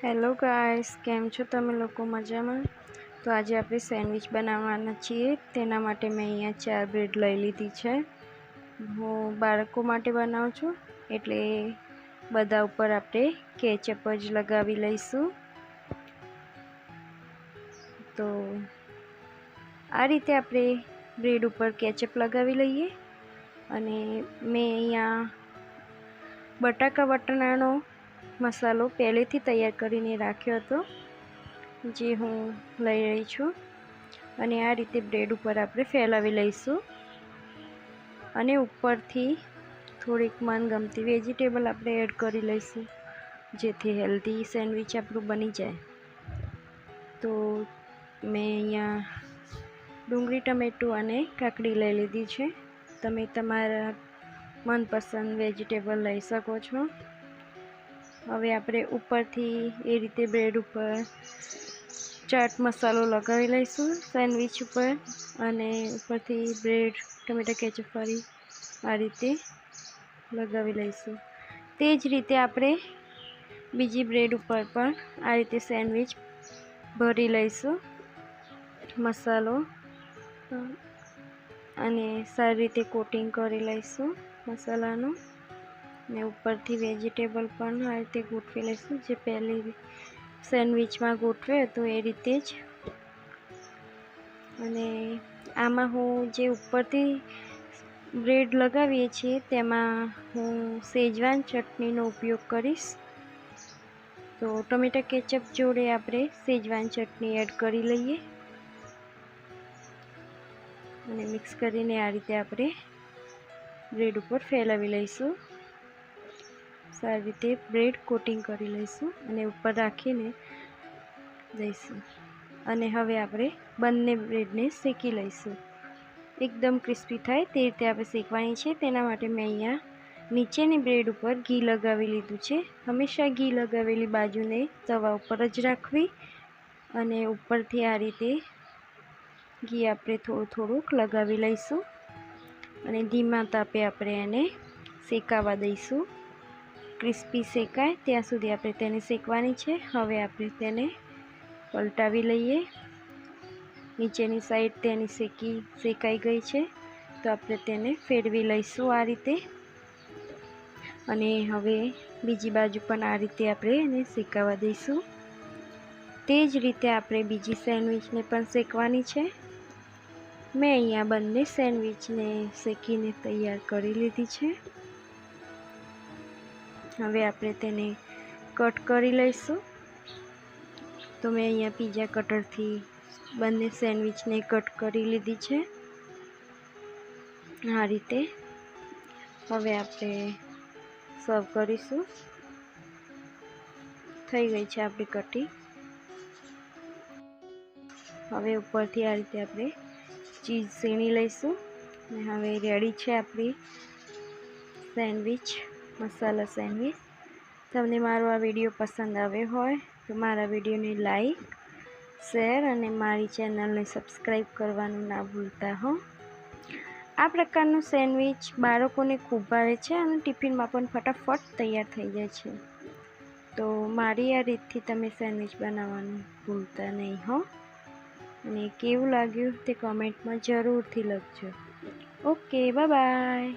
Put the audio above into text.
Hello guys, કેમ છો તમે લોકો? મજામાં? તો આજે આપણે સેન્ડવિચ બનાવવાના છીએ. તેના માટે મેં અહીંયા 4 બ્રેડ લઈ લીધી છે. હું બાળકો માટે બનાવું છું એટલે બધા ઉપર આપણે કેચઅપ જ લગાવી લઈશું. તો આ રીતે આપણે બ્રેડ ઉપર કેચઅપ લગાવી લઈએ. અને મેં અહીંયા બટાકા વટાણાનો મસાલો પહેલેથી તૈયાર કરીને રાખ્યો હતો, જે હું લઈ રહી છું. અને આ રીતે બ્રેડ ઉપર આપણે ફેલાવી લઈશું. અને ઉપરથી થોડીક મનગમતી વેજીટેબલ આપણે એડ કરી લઈશું, જેથી હેલ્ધી સેન્ડવિચ આપણું બની જાય. તો મેં અહીંયા ડુંગળી, ટમેટું અને કાકડી લઈ લીધી છે. તમે તમારા મનપસંદ વેજીટેબલ લઈ શકો છો. હવે આપણે ઉપરથી એ રીતે બ્રેડ ઉપર ચાટ મસાલો લગાવી લઈશું સેન્ડવિચ ઉપર, અને ઉપરથી બ્રેડ ટમેટા કેચઅપ ફરી આ રીતે લગાવી લઈશું. તે જ રીતે આપણે બીજી બ્રેડ ઉપર પણ આ રીતે સેન્ડવિચ ભરી લઈશું મસાલો, અને સારી રીતે કોટિંગ કરી લઈશું મસાલાનું. ને ઉપરથી વેજીટેબલ પણ આ રીતે ગોઠવી લઈશું, જે પહેલી સેન્ડવિચમાં ગોઠવ્યો હતો એ રીતે જ. અને આમાં હું જે ઉપરથી બ્રેડ લગાવીએ છીએ તેમાં હું શેજવાન ચટણીનો ઉપયોગ કરીશ. તો ટમેટા કેચઅપ જોડે આપણે શેજવાન ચટણી એડ કરી લઈએ અને મિક્સ કરીને આ રીતે આપણે બ્રેડ ઉપર ફેલાવી લઈશું. સારી રીતે બ્રેડ કોટિંગ કરી લઈશું અને ઉપર રાખીને દઈશું. અને હવે આપણે બંને બ્રેડને શેકી લઈશું. એકદમ ક્રિસ્પી થાય તે રીતે આપણે શેકવાની છે. તેના માટે મેં અહીંયા નીચેની બ્રેડ ઉપર ઘી લગાવી લીધું છે. હંમેશા ઘી લગાવેલી બાજુને તવા ઉપર જ રાખવી, અને ઉપરથી આ રીતે ઘી આપણે થોડુંક લગાવી લઈશું અને ધીમા તાપે આપણે એને શેકાવા દઈશું. ક્રિસ્પી શેકાય ત્યાં સુધી આપણે તેને શેકવાની છે. હવે આપણે તેને પલટાવી લઈએ. નીચેની સાઈડ તેની શેકાઈ ગઈ છે, તો આપણે તેને ફેરવી લઈશું આ રીતે. અને હવે બીજી બાજુ પણ આ રીતે આપણે એને શેકાવા દઈશું. તે જ રીતે આપણે બીજી સેન્ડવિચને પણ શેકવાની છે. મેં અહીંયા બંને સેન્ડવિચને શેકીને તૈયાર કરી લીધી છે. હવે આપણે તેને કટ કરી લઈશું. તો મેં અહીંયા પીઝા કટરથી બંને સેન્ડવિચને કટ કરી લીધી છે આ રીતે. હવે આપણે સર્વ કરીશું. થઈ ગઈ છે આપણી કટિંગ. હવે ઉપરથી આ રીતે આપણે ચીઝ સીણી લઈશું. અને હવે રેડી છે આપણી સેન્ડવિચ, મસાલા સેન્ડવિચ. તમને મારો આ વિડીયો પસંદ આવ્યો હોય તો મારા વિડીયોને લાઈક, શેર અને મારી ચેનલને સબસ્ક્રાઈબ કરવાનું ના ભૂલતા હો. આ પ્રકારનું સેન્ડવિચ બાળકોને ખૂબ ભાવે છે અને ટિફિનમાં પણ ફટાફટ તૈયાર થઈ જાય છે. તો મારી આ રીતથી તમે સેન્ડવિચ બનાવવાનું ભૂલતા નહીં હો. અને કેવું લાગ્યું તે કમેન્ટમાં જરૂરથી લખજો. Okay, bye bye.